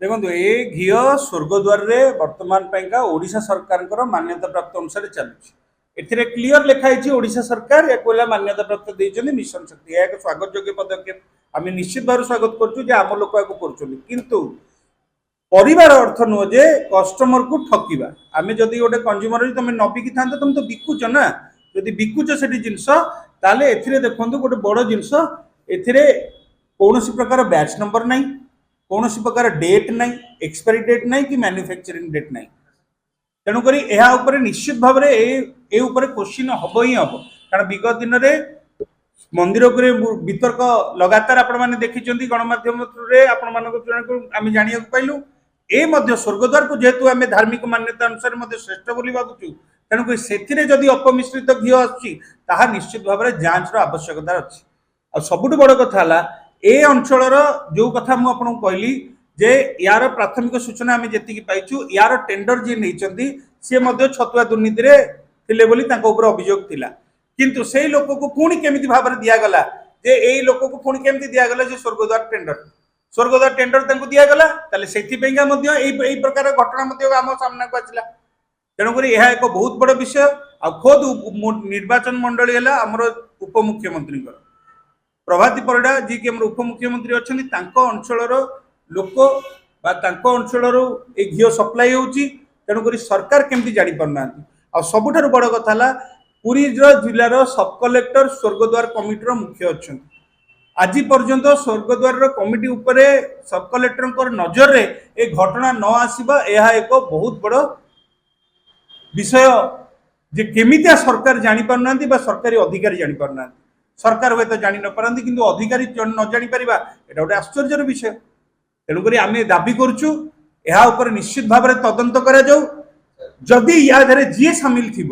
देखो ये घीओ स्वर्गद्वार रे वर्तमान पाइका ओडिशा सरकार मान्यता प्राप्त अनुसार चलुची ए क्लीयर लिखाई ओडिशा सरकार या कोला मान्यता प्राप्त देइछन्ती मिशन शक्ति या एक स्वागत योग्य पदक्षेप आम निश्चित भाव स्वागत करछु जे आम लोक करछन्ती किंतु परिवार अर्थ नुह जे कस्टमर को ठकिबा आमे जदि गोटे कंज्यूमर तुम नबिकी था तुम तो बिकुच ना जदि बिकुच से जिनस ताले एथिरे देखंतु गोटे बड़ जिनस एथिरे कौनसी प्रकार बैच नंबर नहीं कौन प्रकार डेट नहीं एक्सपायरी डेट नहीं कि मैन्युफैक्चरिंग डेट नहीं तेणुक यह निश्चित भाव में क्वेश्चन हम ही हम कारण विगत दिन में मंदिर वितर्क लगातार आपण देखी गणमाध्यम आम जाना पाइलु ए स्वर्गद्वार को जेहेतु आम धार्मिक मान्यता अनुसार श्रेष्ठ बोली भावुचु तेणुक से जदि अपमिश्रित घी आसा निश्चित भाव में जांच आवश्यकता अच्छी आ सबुठ बड़ कथा ए अंचल जो कथा मुझे कहली जे यार प्राथमिक सूचना आम जी पाइचु यार टेंडर जी नहीं सी छतुआ दुर्नीति थे बोली अभियोग थिला किंतु से लोक को पुणी केमिति भाव में दिगला जे ए लोक को पुणी केमिति दिगला जे स्वर्गद्वार टेंडर दिगला से प्रकार घटना आम सामना को आसला तेणुक यह एक बहुत बड़ विषय आ खोद निर्वाचन मंडली है आमर उपमुख्यमंत्री प्रभाती परिडा जी कि उपमुख्यमंत्री अच्छा अंचल लोक अंचल घी सप्लाई होती तेणुक सरकार केमती जानी पारना आ सबुठ बड़ कथा पुरी जिलार सब कलेक्टर स्वर्गद्वार कमिटी मुख्य अच्छा आज पर्यंत स्वर्गद्वार कमिटी उपरे सब कलेक्टर नजर रे ए घटना न आसीबा यह एक बहुत बड़ विषय जे केमितिया सरकार जानी पारना सरकारी अधिकारी जानी पारना सरकार हुए तो जानी न पारती किंतु अधिकारी न जानी पारिबा एटा गोटे आश्चर्यर विषय तेणुक आम दाबी करुचु या निश्चित भाव में तदंत करा जाऊ जदि या जी सामिल थी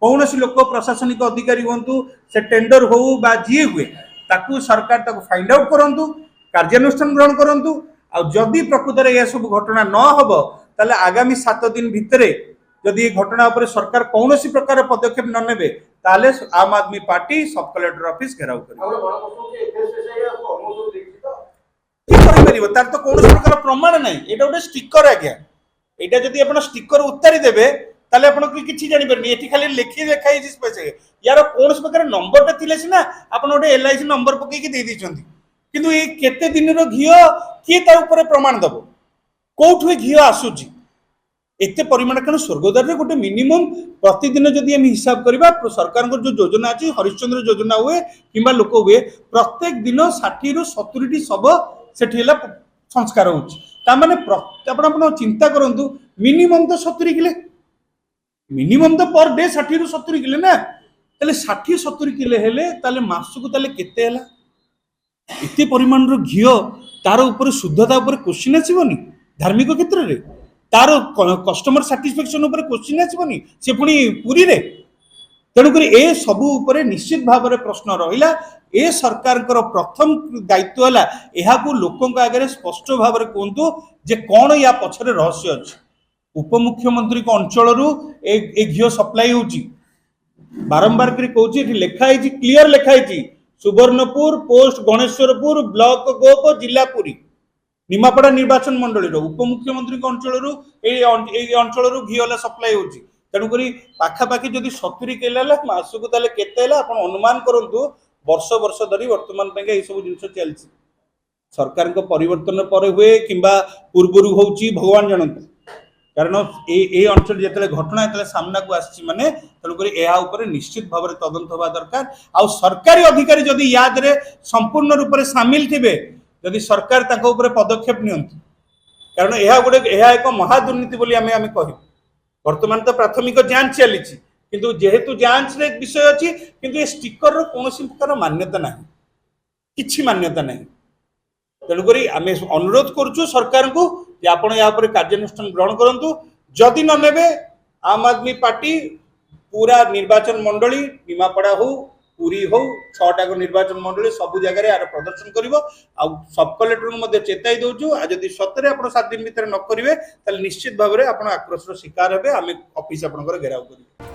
कौन लोक प्रशासनिक अधिकारी हूँ से टेंडर हो जी हुए ताकू सरकार ताकू फाइंड आउट करूँ कार्यानुष्ठान ग्रहण करूँ आदि प्रकृत में यह सब घटना न हम ताले आगामी 7 दिन भितर जदि घटना उपर सरकार कौन प्रकार पदक्षेप न नेबे ताले आम आदमी पार्टी सब कलेक्टर ऑफिस घेराव कर तार तो कौन प्रकार प्रमाण नहीं ये गोटे स्टिकर आज्ञा यहाँ जदि आप स्टिकर उतारी देवे ताले आपन किछि जानि परनी एठी खाली लिखि देखाई पैसे यार कौन प्रकार नंबरटा थिले सिना आपन गोटे एलआईसी नंबर पकई के दे दिछंती किंतु ए केते दिन रो घियो के तार ऊपर प्रमाण दबो कोठु घियो आसुची एते परिमाण कारण स्वर्गद्वार रे गोटे मिनिमम प्रतिदिन जदि हम हिसाब करबा सरकार को जो योजना अछि हरिश्चंद्र योजना हुए किंबा लोक हुए प्रत्येक दिन 60 रु 70 टी सब सेठी संस्कार होछि ता माने आपण चिंता करंतु मिनिमम तो 70 किले मिनिमम तो पर डे 60 रु 70 किले ना ताले 60 70 किले हेले ताले मासकु ताले केते हला एते परिमाण रो घियो तार ऊपर शुद्धता ऊपर क्वेश्चन आसीबनी धार्मिक क्षेत्र रे तार कस्टमर सैटिस्फैक्शन ऊपर क्वेश्चन आसीबनी से पुनी पूरी रे तेणुक ए सबू उपरे निश्चित भाव में प्रश्न रहा ए सरकार प्रथम दायित्व है यहाँ लोकों आगे स्पष्ट भाव में कहतु जे कौन या पछरे रहस्य अच्छे उपमुख्यमंत्री अंचल घी सप्लाई हो बारंबार कहूँ लिखाई क्लीयर लिखाई सुवर्णपुर पोस्ट गणेश्वरपुर ब्लॉक गोप जिला पुरी निमापड़ा निर्वाचन मंडली उपमुख्यमंत्री अंचल घी सप्लाई हो तेणुक पाखापाखि जदि 70 किलो मासक केते अनुमान करूँ वर्ष वर्ष धरी वर्तमान सब जिन चलती सरकार परिवर्तन पर हुए कि पूर्वर हो भगवान जानते कारण ये अंचल जो घटना जो सामना को आसी माने तेणुक यह निश्चित भाव में तदंत हवा दरकार आ सरकारी अधिकारी जदि याद संपूर्ण रूप से सामिल थे जदि सरकार पदक्षेप नि कारण यह गोटे एक महादुर्नीति बोली आम कहू वर्तमान तो प्राथमिक जांच चली किंतु जेहेतु जांच रे विषय अच्छी किंतु ये स्टिकर रो कौन प्रकार मान्यता ना किछि मान्यता ना तेणुक आम अनुरोध करुचु सरकार को आपण या कार्यानुष्ठान ग्रहण करूँ जदि न नेबे आम आदमी पार्टी पूरा निर्वाचन मंडली निमापड़ा हो पुरी हो 6टा निर्वाचन मंडली सब जगह यार प्रदर्शन करिवो आ सब कलेक्टर को चेताई दौचु आ जदि सतरे आप 7 दिन भितर न करेंगे निश्चित भाव में आप आक्रोश शिकार हे आम ऑफिस आपंकर घेराव करेंगे।